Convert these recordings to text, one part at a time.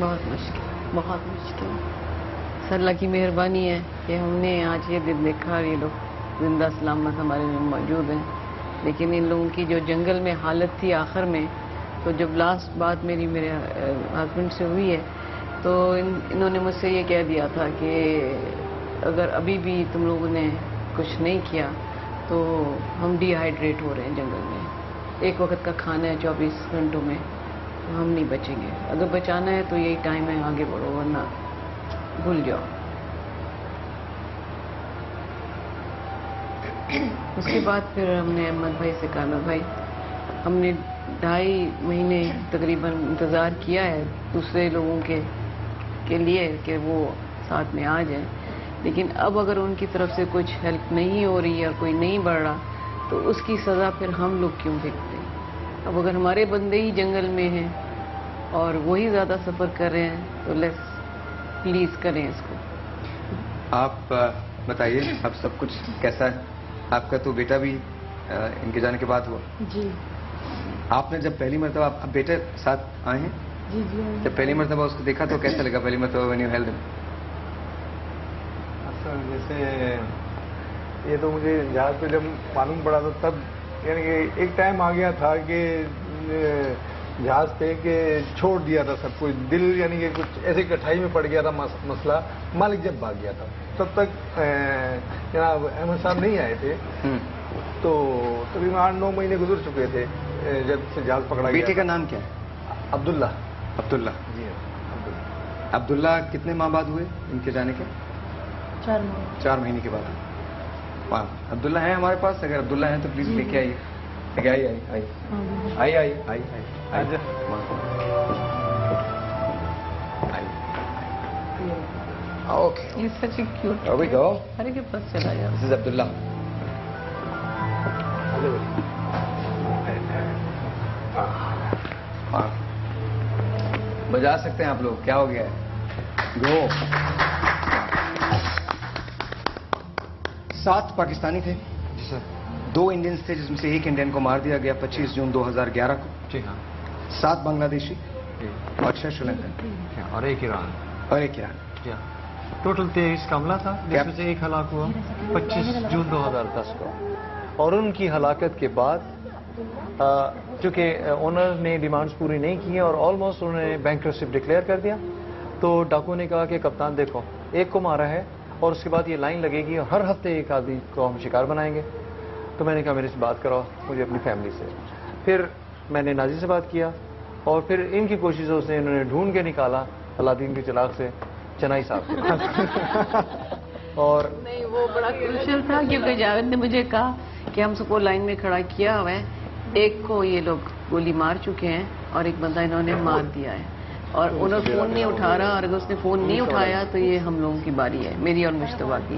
بہت مشکل سر اللہ کی مہربانی ہے کہ ہم نے آج یہ دن دیکھا اور یہ لوگ زندہ سلامت ہمارے میں موجود ہیں. لیکن ان لوگوں کی جو جنگل میں حالت تھی آخر میں، تو جب لاسٹ بات میری میرے ہسبینڈ سے ہوئی ہے تو انہوں نے مجھ سے یہ کہہ دیا تھا کہ اگر ابھی بھی تم لوگوں نے کچھ نہیں کیا تو ہم ڈی ہائیڈریٹ ہو رہے ہیں جنگل میں. ایک وقت کا کھانا ہے 24 گھنٹوں میں، ہم نہیں بچیں گے. اگر بچانا ہے تو یہی ٹائم ہے، آگے بڑھو ورنہ بھول جاؤ. اس کے بعد پھر ہم نے احمد بھائی سے کہا، احمد بھائی ہم نے 2.5 مہینے تقریباً انتظار کیا ہے دوسرے لوگوں کے لیے کہ وہ ساتھ میں آ جائیں، لیکن اب اگر ان کی طرف سے کچھ ہیلپ نہیں ہو رہی ہے اور کوئی نہیں بڑھ رہا تو اس کی سزا پھر ہم لوگ کیوں دیکھتے ہیں؟ اب اگر ہمارے بندے ہی جنگل میں ہیں اور وہی زیادہ سفر کر رہے ہیں تو لیٹس پلیز کریں اس کو. آپ بتائیے اب سب کچھ کیسا ہے؟ آپ کا تو بیٹا بھی ان کے جانے کے بعد ہوا. جی. آپ نے جب پہلی مرتبہ اب بیٹے ساتھ آئے ہیں؟ جی. جب پہلی مرتبہ اس کو دیکھا تو کیسا لگا پہلی مرتبہ when you held him؟ اصل جیسے یہ تو مجھے جہاز پہ جب معلوم پڑا تو تب یعنی کہ ایک ٹائم آ گیا تھا کہ جہاز پہ کہ چھوڑ دیا تھا سب کچھ. دل یعنی کہ کچھ ایسی کٹھائی میں پڑ گیا تھا مسئلہ. مالک جب بھاگ گیا تھا تب تک جناب احمد صاحب نہیں آئے تھے تو تقریباً 8-9 مہینے گزر چکے تھے جب سے جہاز پکڑا گیا. بیٹے کا نام کیا ہے؟ عبداللہ. عبداللہ. جی ہاں. عبداللہ کتنے ماہ بعد ہوئے ان کے جانے کے؟ 4 مہینے کے بعد. واہ. عبداللہ ہیں ہمارے پاس؟ اگر عبداللہ ہیں تو پلیز لے کے آئیے. Okay. He's such a cute. Here we go. ارے کے پاس چلا جاؤ. This is Abdullah. بجا سکتے ہیں آپ لوگ. کیا ہو گیا ہے؟ گو. 7 پاکستانی تھے. جی سر. 2 انڈینز تھے جس میں سے ایک انڈین کو مار دیا گیا 25 جون 2011 کو. جی ہاں. 7 بنگلہ دیشی اور 6 شری لنکن اور ایک ایران. جی ہاں. ٹوٹل 23 کا حملہ تھا جس میں سے ایک ہلاک ہوا 25 جون 2010 کو. اور ان کی ہلاکت کے بعد چونکہ اونر نے ڈیمانڈز پوری نہیں کی اور آلموسٹ انہوں نے بینکرپسی ڈکلیئر کر دیا تو ڈاکو نے کہا کہ کپتان دیکھو ایک کو مارا ہے اور اس کے بعد یہ لائن لگے گی اور ہر ہفتے ایک آدمی کو ہم شکار بنائیں گے. تو میں نے کہا میرے سے بات کراؤ مجھے اپنی فیملی سے. پھر میں نے ناظر سے بات کیا اور پھر ان کی کوششوں سے انہوں نے ڈھونڈ کے نکالا الادین کے چراغ سے چنائی صاحب. اور نہیں وہ بڑا کروشل تھا کیونکہ جاوید نے مجھے کہا کہ ہم سب کو لائن میں کھڑا کیا ہوا ہے، ایک کو یہ لوگ گولی مار چکے ہیں اور ایک بندہ انہوں نے مار دیا ہے اور انہوں نے فون نہیں اٹھا رہا اور اگر اس نے فون نہیں اٹھایا تو یہ ہم لوگوں کی باری ہے، میری اور مشتبہ کی.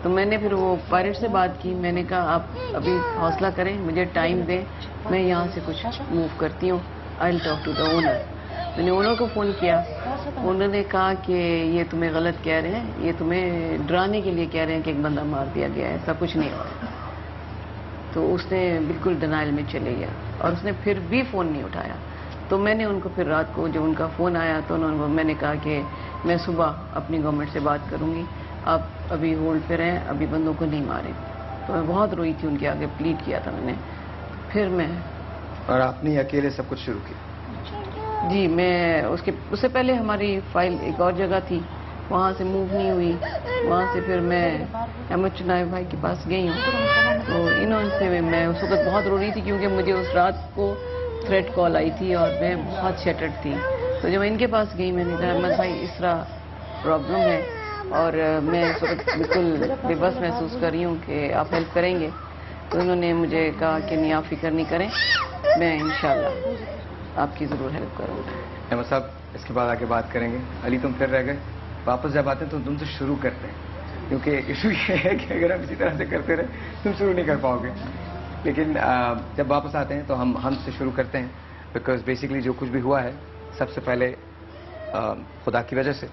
تو میں نے پھر وہ پائلٹ سے بات کی. میں نے کہا آپ ابھی حوصلہ کریں، مجھے ٹائم دیں، میں یہاں سے کچھ موو کرتی ہوں. I will talk to the owner. میں نے اونر کو فون کیا. انہوں نے کہا کہ یہ تمہیں غلط کہہ رہے ہیں، یہ تمہیں ڈرانے کے لیے کہہ رہے ہیں کہ ایک بندہ مار دیا گیا ہے، ایسا کچھ نہیں ہوا. تو اس نے بالکل ڈینائل میں چلے گیا اور اس نے پھر بھی فون نہیں اٹھایا. تو میں نے ان کو پھر رات کو جب ان کا فون آیا تو میں نے کہا کہ میں صبح اپنی گورنمنٹ سے بات کروں گی، آپ ابھی ہولڈ پہ رہیں، ابھی بندوں کو نہیں ماریں. تو میں بہت روئی تھی ان کے آگے، پلیڈ کیا تھا میں نے. پھر میں اور آپ نے اکیلے سب کچھ شروع کیا؟ جی میں اس سے پہلے ہماری فائل ایک اور جگہ تھی، وہاں سے موو نہیں ہوئی. وہاں سے پھر میں احمد چنائے بھائی کے پاس گئی ہوں. تو انہوں سے میں اس وقت بہت رو رہی تھی کیونکہ مجھے اس رات کو تھریٹ کال آئی تھی اور میں بہت شیٹرڈ تھی. تو جب میں ان کے پاس گئی میں نے کہا احمد بھائی اس طرح پرابلم ہے اور میں اس وقت بالکل بے بس محسوس کر رہی ہوں کہ آپ ہیلپ کریں گے. تو انہوں نے مجھے کہا کہ نہیں آپ فکر نہیں کریں، میں انشاءاللہ آپ کی ضرور ہیلپ کروں گا. احمد صاحب اس کے بعد آگے بات کریں گے. علی تم پھر رہ گئے، واپس جب آتے ہیں تو تم سے شروع کرتے ہیں کیونکہ ایشو یہ ہے کہ اگر ہم اسی طرح سے کرتے رہے تم شروع نہیں کر پاؤ گے. لیکن جب واپس آتے ہیں تو ہم سے شروع کرتے ہیں بیکاز بیسکلی جو کچھ بھی ہوا ہے سب سے پہلے خدا کی وجہ سے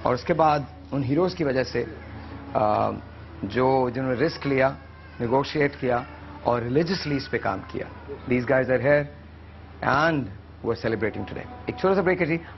اور اس کے بعد ان ہیروز کی وجہ سے جنہوں نے رسک لیا، نیگوشیٹ کیا اور ریلیجسلی اس پہ کام کیا. These guys are here and we are celebrating today. ایک چھوٹا سا بریک ہے جی،